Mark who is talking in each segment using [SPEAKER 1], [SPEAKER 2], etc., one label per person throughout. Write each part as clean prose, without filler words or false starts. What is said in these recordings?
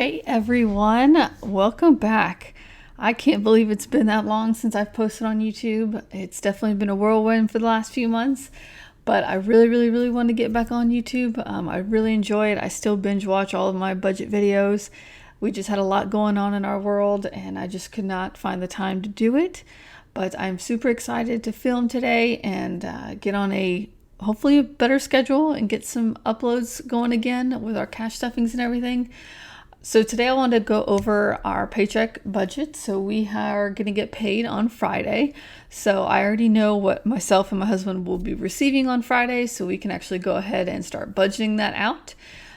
[SPEAKER 1] Hey everyone, welcome back. I can't believe it's been that long since I've posted on YouTube. It's definitely been a whirlwind for the last few months, but I really want to get back on YouTube. I really enjoy it. I still binge watch all of my budget videos. We just had a lot going on in our world and I just could not find the time to do it. But I'm super excited to film today and get on hopefully a better schedule and get some uploads going again with our cash stuffings and everything. So today I want to go over our paycheck budget. So we are going to get paid on Friday. So I already know what myself and my husband will be receiving on Friday, so we can actually go ahead and start budgeting that out.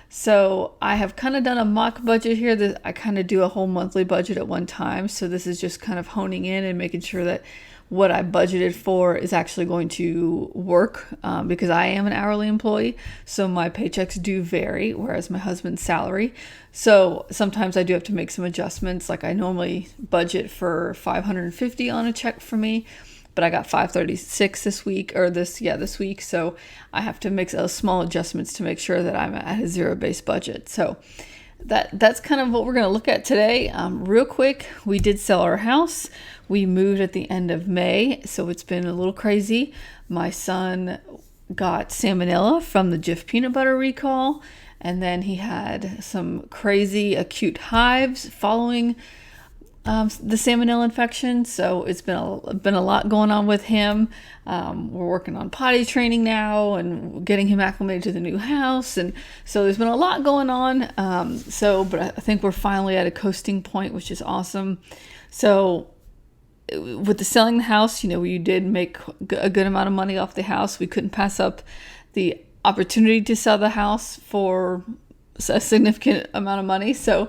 [SPEAKER 1] So I have kind of done a mock budget here that I kind of do a whole monthly budget at one time. So this is just kind of honing in and making sure that what I budgeted for is actually going to work because I am an hourly employee. So my paychecks do vary, whereas my husband's salary. So sometimes I do have to make some adjustments. Like I normally budget for $550 on a check for me, but I got $536 this week. So I have to make those small adjustments to make sure that I'm at a zero-based budget. So that's kind of what we're going to look at today. Real quick, we did sell our house. We moved at the end of May, so it's been a little crazy. My son got salmonella from the Jif peanut butter recall, and then he had some crazy acute hives following the salmonella infection. So it's been a lot going on with him. We're working on potty training now and getting him acclimated to the new house, and so there's been a lot going on. But I think we're finally at a coasting point, which is awesome. So with the selling the house, we did make a good amount of money off the house. We couldn't pass up the opportunity to sell the house for a significant amount of money. So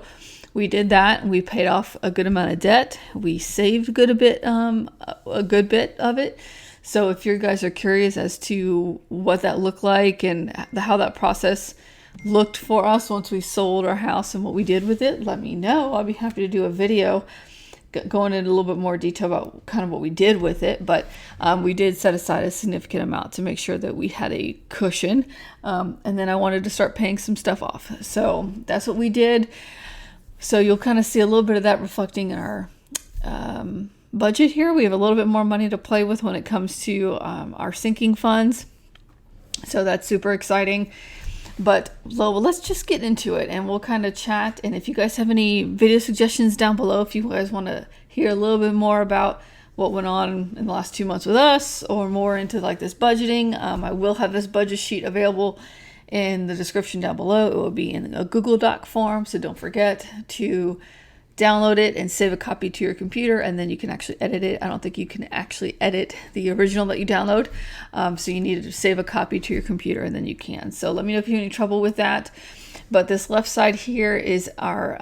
[SPEAKER 1] we did that. We paid off a good amount of debt. We saved a good bit of it. So if you guys are curious as to what that looked like and how that process looked for us once we sold our house and what we did with it, let me know. I'll be happy to do a video going into a little bit more detail about kind of what we did with it. But we did set aside a significant amount to make sure that we had a cushion. And then I wanted to start paying some stuff off. So that's what we did. So you'll kind of see a little bit of that reflecting in our budget here. We have a little bit more money to play with when it comes to our sinking funds. So that's super exciting. But let's just get into it and we'll kind of chat. And if you guys have any video suggestions down below, if you guys want to hear a little bit more about what went on in the last 2 months with us or more into like this budgeting, I will have this budget sheet available in the description down below. It will be in a Googledoc form, so don't forget to download it and save a copy to your computer, and then you can actually edit it. I don't think you can actually edit the original that you download, so you need to save a copy to your computer and then you can. So let me know if you have any trouble with that. But this left side here is our,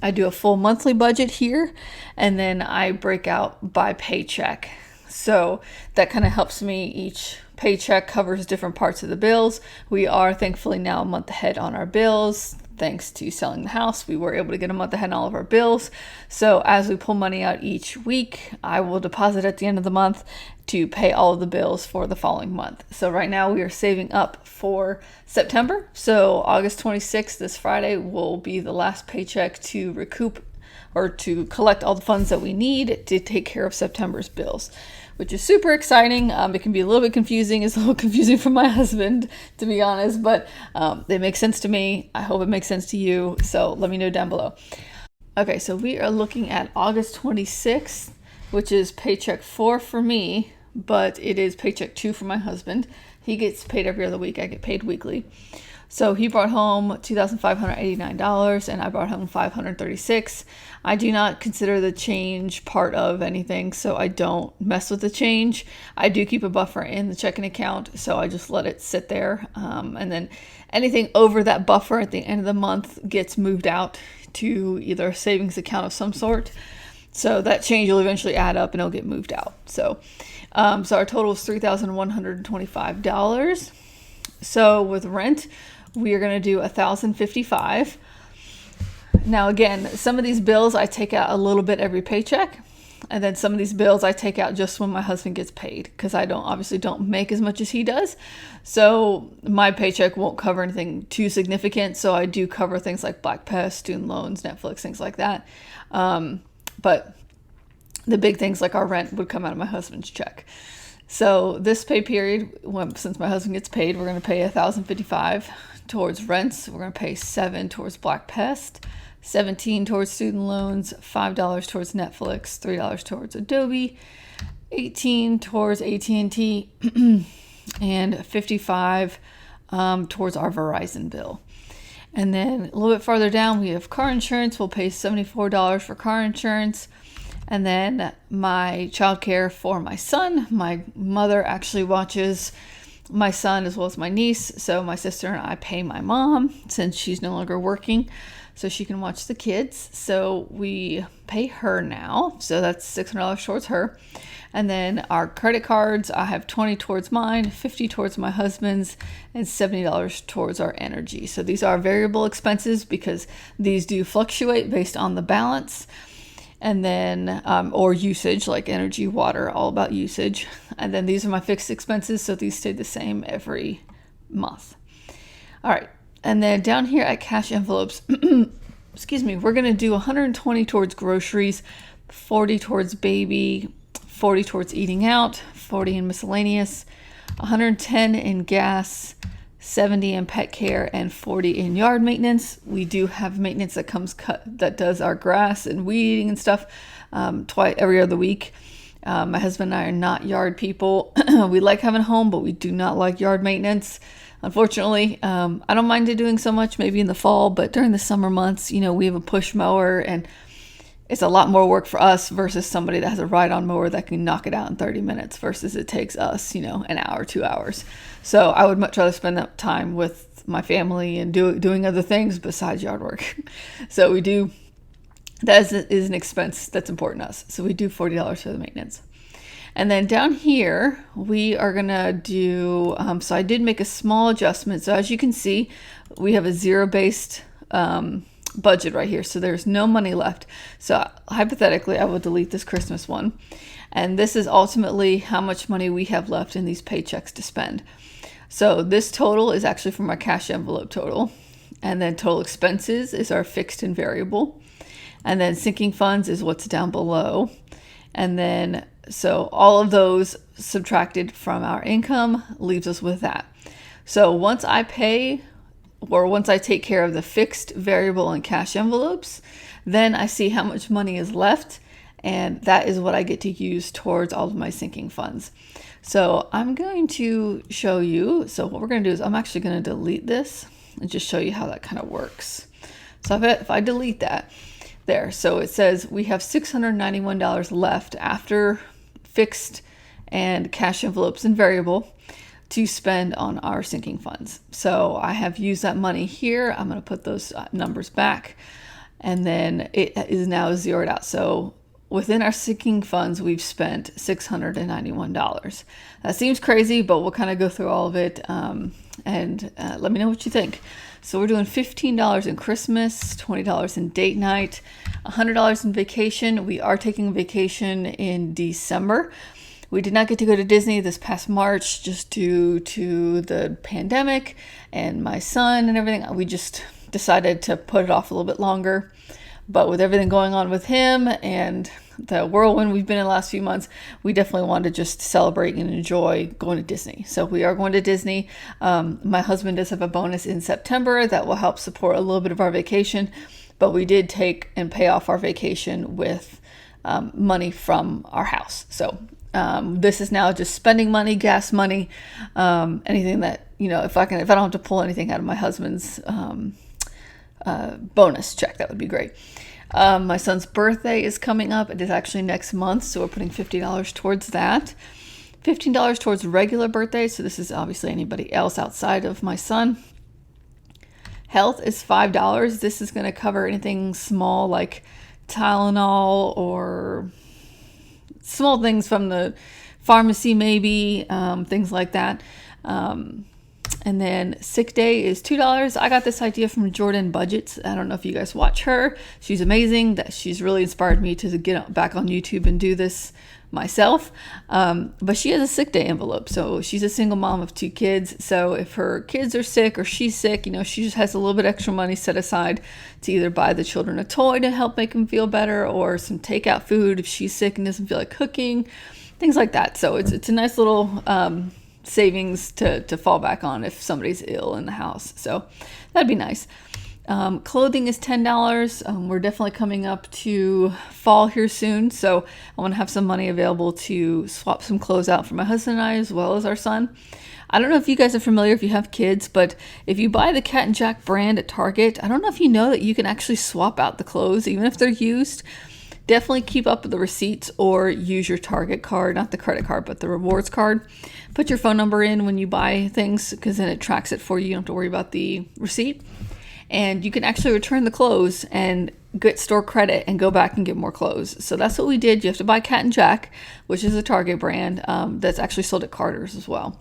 [SPEAKER 1] I do a full monthly budget here, and then I break out by paycheck. So that kind of helps me. Each paycheck covers different parts of the bills. We are thankfully now a month ahead on our bills. Thanks to selling the house, we were able to get a month ahead on all of our bills. So as we pull money out each week, I will deposit at the end of the month to pay all of the bills for the following month. So right now we are saving up for September. So August 26th, this Friday, will be the last paycheck to recoup or to collect all the funds that we need to take care of September's bills, which is super exciting. It can be a little bit confusing. It's a little confusing for my husband, to be honest, but it makes sense to me. I hope it makes sense to you. So let me know down below. Okay, so we are looking at August 26th, which is paycheck 4 for me, but it is paycheck 2 for my husband. He gets paid every other week. I get paid weekly. So he brought home $2,589 and I brought home $536. I do not consider the change part of anything, so I don't mess with the change. I do keep a buffer in the checking account, so I just let it sit there. And then anything over that buffer at the end of the month gets moved out to either a savings account of some sort. So that change will eventually add up and it'll get moved out. So our total is $3,125. So with rent, we are going to do $1,055. Now again, some of these bills I take out a little bit every paycheck. And then some of these bills I take out just when my husband gets paid, because I obviously don't make as much as he does. So my paycheck won't cover anything too significant. So I do cover things like Black Pest, student loans, Netflix, things like that. But the big things like our rent would come out of my husband's check. So this pay period, since my husband gets paid, we're going to pay $1,055 towards rents. We're going to pay $7 towards Black Pest, $17 towards student loans, $5 towards Netflix, $3 towards Adobe, $18 towards AT&T, and $55 towards our Verizon bill. And then a little bit farther down, we have car insurance. We'll pay $74 for car insurance. And then my childcare for my son. My mother actually watches my son as well as my niece. So my sister and I pay my mom since she's no longer working, so she can watch the kids. So we pay her now. So that's $600 towards her. And then our credit cards, I have $20 towards mine, $50 towards my husband's, and $70 towards our energy. So these are variable expenses because these do fluctuate based on the balance. And then, or usage, like energy, water, all about usage. And then these are my fixed expenses, so these stay the same every month. All right, and then down here at cash envelopes, excuse me, we're gonna do $120 towards groceries, $40 towards baby, $40 towards eating out, $40 in miscellaneous, $110 in gas, $70 in pet care, and $40 in yard maintenance. We do have maintenance that does our grass and weeding and stuff every other week. My husband and I are not yard people. We like having a home, but we do not like yard maintenance. Unfortunately, I don't mind it doing so much maybe in the fall, but during the summer months, we have a push mower, and it's a lot more work for us versus somebody that has a ride-on mower that can knock it out in 30 minutes versus it takes us, an hour, 2 hours. So I would much rather spend that time with my family and doing other things besides yard work. So we do, that is an expense that's important to us. So we do $40 for the maintenance. And then down here, we are gonna do, so I did make a small adjustment. So as you can see, we have a zero-based budget right here, so there's no money left. So hypothetically, I will delete this Christmas one, and this is ultimately how much money we have left in these paychecks to spend. So this total is actually from our cash envelope total, and then total expenses is our fixed and variable, and then sinking funds is what's down below. And then so all of those subtracted from our income leaves us with that. So once I take care of the fixed, variable, and cash envelopes, then I see how much money is left, and that is what I get to use towards all of my sinking funds. So I'm going to show you. So what we're going to do is I'm actually going to delete this and just show you how that kind of works. So if I delete that there, so it says we have $691 left after fixed and cash envelopes and variable to spend on our sinking funds. So I have used that money here. I'm going to put those numbers back, and then it is now zeroed out. So within our sinking funds, we've spent $691. That seems crazy, but we'll kind of go through all of it and let me know what you think. So we're doing $15 in Christmas, $20 in date night, $100 in vacation. We are taking a vacation in December. We did not get to go to Disney this past March just due to the pandemic and my son and everything. We just decided to put it off a little bit longer. But with everything going on with him and the whirlwind we've been in the last few months, we definitely wanted to just celebrate and enjoy going to Disney. So we are going to Disney. My husband does have a bonus in September that will help support a little bit of our vacation. But we did take and pay off our vacation with money from our house. So this is now just spending money, gas money, anything that, if I don't have to pull anything out of my husband's bonus check, that would be great. My son's birthday is coming up. It is actually next month, so we're putting $50 towards that. $15 towards regular birthday, so this is obviously anybody else outside of my son. Health is $5. This is going to cover anything small like Tylenol or small things from the pharmacy, maybe, things like that. And then sick day is $2. I got this idea from Jordan Budgets. I don't know if you guys watch her. She's amazing. That she's really inspired me to get back on YouTube and do this myself. But she has a sick day envelope. So she's a single mom of 2 kids. So if her kids are sick or she's sick, she just has a little bit extra money set aside to either buy the children a toy to help make them feel better, or some takeout food if she's sick and doesn't feel like cooking, things like that. So it's a nice little savings to fall back on if somebody's ill in the house. So that'd be nice. Clothing is $10. We're definitely coming up to fall here soon, so I want to have some money available to swap some clothes out for my husband and I, as well as our son. I don't know if you guys are familiar if you have kids, but if you buy the Cat and Jack brand at Target, I don't know if you know that you can actually swap out the clothes even if they're used. Definitely keep up with the receipts or use your Target card, not the credit card, but the rewards card. Put your phone number in when you buy things, because then it tracks it for you. You don't have to worry about the receipt. And you can actually return the clothes and get store credit and go back and get more clothes. So that's what we did. You have to buy Cat and Jack, which is a Target brand that's actually sold at Carter's as well.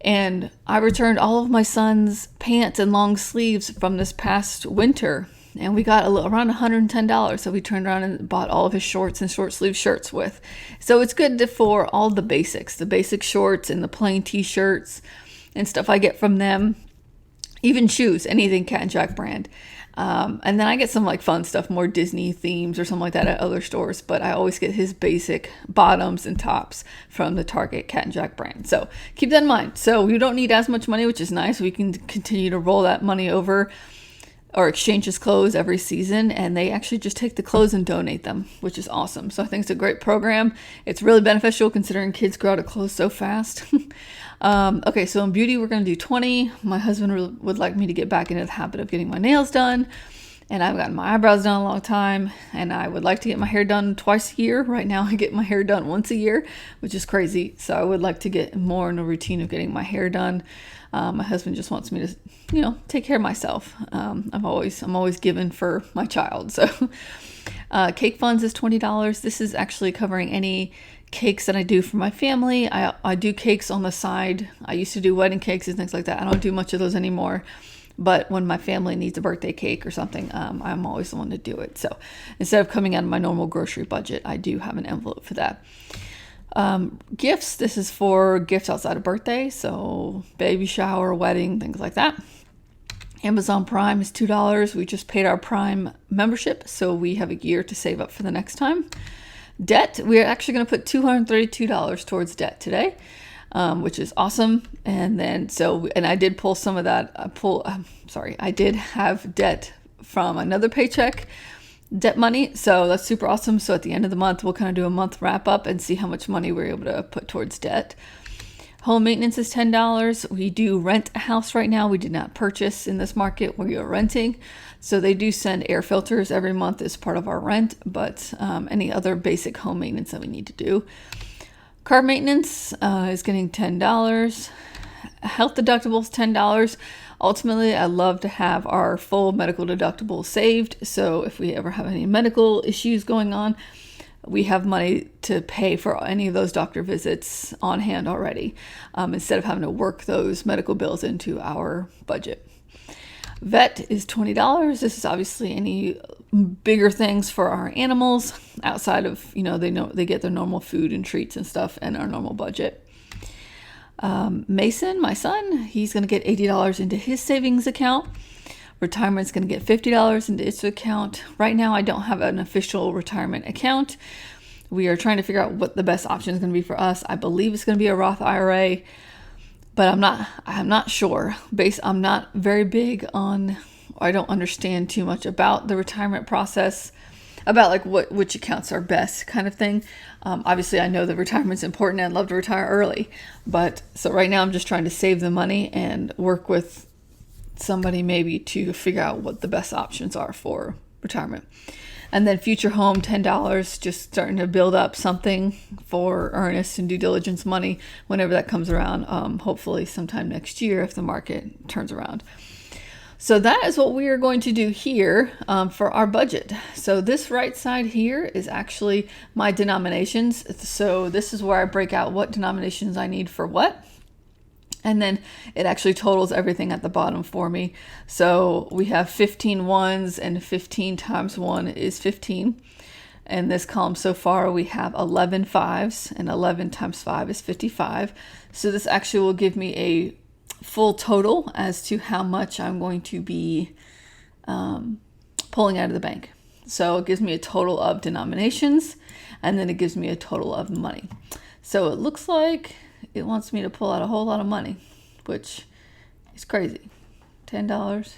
[SPEAKER 1] And I returned all of my son's pants and long sleeves from this past winter, and we got around $110. So we turned around and bought all of his shorts and short sleeve shirts with. So it's good for all the basic shorts and the plain t-shirts and stuff I get from them. Even shoes, anything Cat and Jack brand. And then I get some like fun stuff, more Disney themes or something like that at other stores. But I always get his basic bottoms and tops from the Target Cat and Jack brand. So keep that in mind. So we don't need as much money, which is nice. We can continue to roll that money over or exchange his clothes every season. And they actually just take the clothes and donate them, which is awesome. So I think it's a great program. It's really beneficial considering kids grow out of clothes so fast. Okay, so in beauty, we're going to do 20. My husband would like me to get back into the habit of getting my nails done. And I've gotten my eyebrows done a long time. And I would like to get my hair done twice a year. Right now, I get my hair done once a year, which is crazy. So I would like to get more in a routine of getting my hair done. My husband just wants me to, take care of myself. I'm always given for my child. So cake funds is $20. This is actually covering any cakes that I do for my family. I do cakes on the side. I used to do wedding cakes and things like that. I don't do much of those anymore. But when my family needs a birthday cake or something, I'm always the one to do it. So instead of coming out of my normal grocery budget, I do have an envelope for that. Gifts. This is for gifts outside of birthday. So baby shower, wedding, things like that. Amazon Prime is $2. We just paid our Prime membership, so we have a year to save up for the next time. Debt, we're actually going to put $232 towards debt today, which is awesome. And then, I did pull some of that, I did have debt from another paycheck debt money. So that's super awesome. So at the end of the month, we'll kind of do a month wrap up and see how much money we're able to put towards debt. Home maintenance is $10. We do rent a house right now. We did not purchase in this market. We are renting. So they do send air filters every month as part of our rent, but any other basic home maintenance that we need to do. Car maintenance is getting $10. Health deductible is $10. Ultimately, I love to have our full medical deductible saved. So if we ever have any medical issues going on, we have money to pay for any of those doctor visits on hand already, instead of having to work those medical bills into our budget. Vet is $20. This is obviously any bigger things for our animals outside of, they get their normal food and treats and stuff and our normal budget. Mason, my son, he's going to get $80 into his savings account. Retirement's going to get $50 into its account. Right now, I don't have an official retirement account. We are trying to figure out what the best option is going to be for us. I believe it's going to be a Roth IRA, but I'm not sure. I'm not very big on, I don't understand too much about the retirement process, about like which accounts are best kind of thing. Obviously, I know that retirement's important and I'd love to retire early. But so right now I'm just trying to save the money and work with somebody maybe to figure out what the best options are for retirement. And then future home, $10, just starting to build up something for earnest and due diligence money whenever that comes around, hopefully sometime next year if the market turns around. So that is what we are going to do here for our budget. So this right side here is actually my denominations. So this is where I break out what denominations I need for what. And then it actually totals everything at the bottom for me. So we have 15 ones, and 15 times 1 is 15. In this column so far, we have 11 fives, and 11 times 5 is 55. So this actually will give me a full total as to how much I'm going to be pulling out of the bank. So it gives me a total of denominations, and then it gives me a total of money. So it looks like it wants me to pull out a whole lot of money, which is crazy. $10.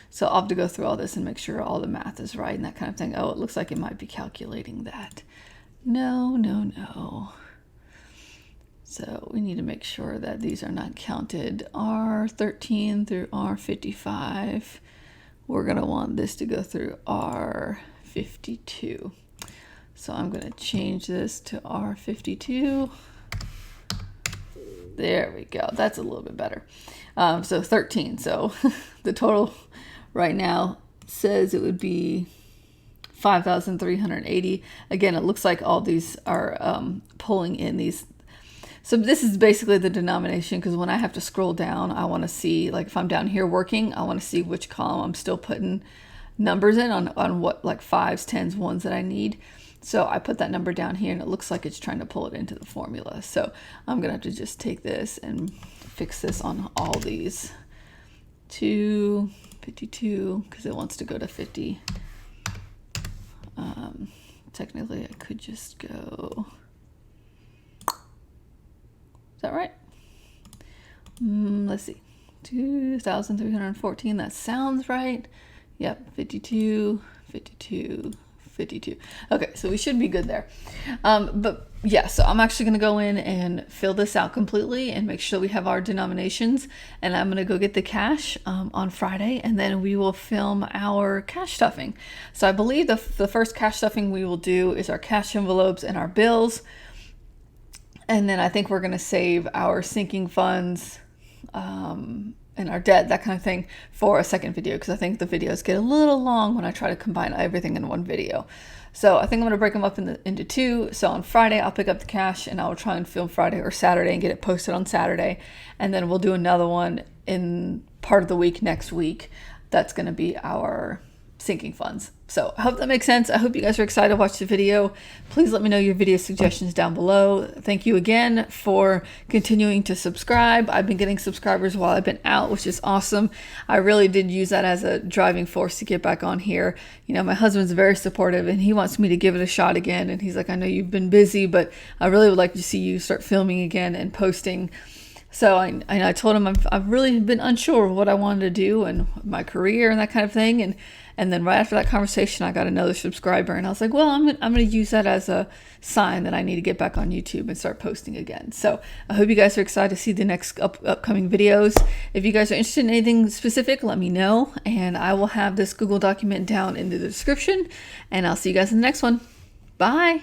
[SPEAKER 1] So I'll have to go through all this and make sure all the math is right and that kind of thing. Oh, it looks like it might be calculating that. No. So we need to make sure that these are not counted. R13 through R55. We're going to want this to go through R52. So I'm going to change this to R52. There we go. That's a little bit better. So 13. So the total right now says it would be 5,380. Again, it looks like all these are pulling in these. So this is basically the denomination, because when I have to scroll down, I want to see, like if I'm down here working, I want to see which column I'm still putting numbers in on what, like fives, tens, ones that I need. So I put that number down here, and it looks like it's trying to pull it into the formula. So I'm going to have to just take this and fix this on all these. 52, because it wants to go to 50. Technically, I could just go... Is that right? Let's see. 2,314. That sounds right. Yep. 52. Okay, so we should be good there. But yeah, so I'm actually going to go in and fill this out completely and make sure we have our denominations. And I'm going to go get the cash on Friday, and then we will film our cash stuffing. So I believe the first cash stuffing we will do is our cash envelopes and our bills. And then I think we're going to save our sinking funds and our debt, that kind of thing, for a second video, because I think the videos get a little long when I try to combine everything in one video. So I think I'm going to break them up into two. So on Friday, I'll pick up the cash, and I'll try and film Friday or Saturday and get it posted on Saturday. And then we'll do another one in part of the week next week. That's going to be our sinking funds. So I hope that makes sense. I hope you guys are excited to watch the video. Please let me know your video suggestions down below. Thank you again for continuing to subscribe. I've been getting subscribers while I've been out, which is awesome. I really did use that as a driving force to get back on here. You know, my husband's very supportive, and he wants me to give it a shot again. And he's like, I know you've been busy, but I really would like to see you start filming again and posting. So I told him I've really been unsure of what I wanted to do and my career and that kind of thing. And then right after that conversation, I got another subscriber, and I was like, well, I'm going to use that as a sign that I need to get back on YouTube and start posting again. So I hope you guys are excited to see the next upcoming videos. If you guys are interested in anything specific, let me know, and I will have this Google document down in the description, and I'll see you guys in the next one. Bye.